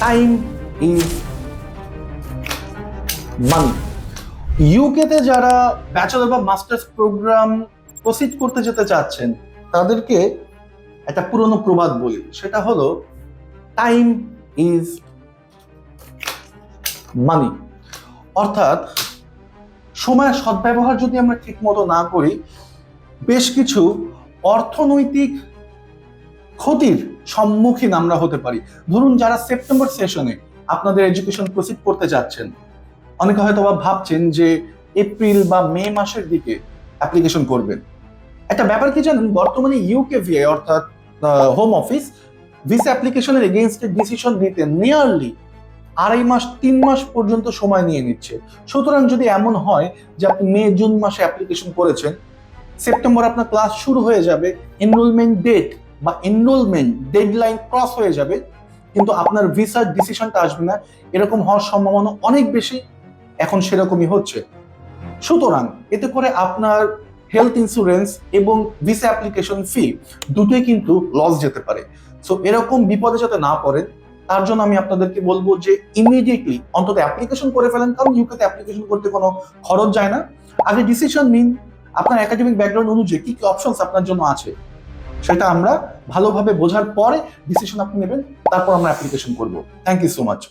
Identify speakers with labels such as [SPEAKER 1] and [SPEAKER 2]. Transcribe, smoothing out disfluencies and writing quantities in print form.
[SPEAKER 1] Time is money. ইউকেতে যারা bachelor বা মাস্টার্স প্রোগ্রাম প্রসিড করতে যেতে চাচ্ছেন তাদেরকে একটা পুরনো প্রবাদ বলি, সেটা হলো টাইম ইজ মানি। অর্থাৎ সময়ের সদ্ব্যবহার যদি আমরা ঠিক মতো না করি, বেশ কিছু অর্থনৈতিক ক্ষতির সম্মুখীন আমরা হতে পারি। ধরুন, যারা সেপ্টেম্বর সেশনে আপনাদের এডুকেশন প্রসিড করতে যাচ্ছেন, অনেকে হয়তো বা ভাবছেন যে এপ্রিল বা মে মাসের দিকে অ্যাপ্লিকেশন করবেন। একটা ব্যাপার কি জানেন, বর্তমানে ইউকেভিএ অর্থাৎ হোম অফিস ভিসা অ্যাপ্লিকেশনের এগেইনস্টে ডিসিশন দিতে নিয়ারলি 2.5 মাস 3 মাস পর্যন্ত সময় নিয়ে নিচ্ছে। সুতরাং যদি এমন হয় যে আপনি মে জুন মাসে অ্যাপ্লিকেশন করেছেন, সেপ্টেম্বর আপনার ক্লাস শুরু হয়ে যাবে, এনরোলমেন্ট ডেট বা এনরোলমেন্ট ডেডলাইন ক্রস হয়ে যাবে, কিন্তু আপনার ভিসার ডিসিশনটা আসবে না, এরকম হওয়ার সম্ভাবনা অনেক বেশি। এখন সেরকমই হচ্ছে। সুতরাং এতে করে আপনার হেলথ ইন্স্যুরেন্স এবং ভিসা অ্যাপ্লিকেশন ফি দুটোই কিন্তু লস যেতে পারে। সো এরকম বিপদে যাতে না পড়েন, তার জন্য আমি আপনাদেরকে বলবো যে ইমিডিয়েটলি অন্তত অ্যাপ্লিকেশন করে ফেলেন, কারণ ইউকেতে অ্যাপ্লিকেশন করতে কোনো খরচ যায় না। আগে ডিসিশন নিন আপনার একাডেমিক ব্যাকগ্রাউন্ড অনুযায়ী কি কি অপশনস আপনার জন্য আছে, সেটা আমরা ভালোভাবে বোঝার পরে ডিসিশন আপনি নেবেন, তারপর আমরা অ্যাপ্লিকেশন করব। Thank you so much.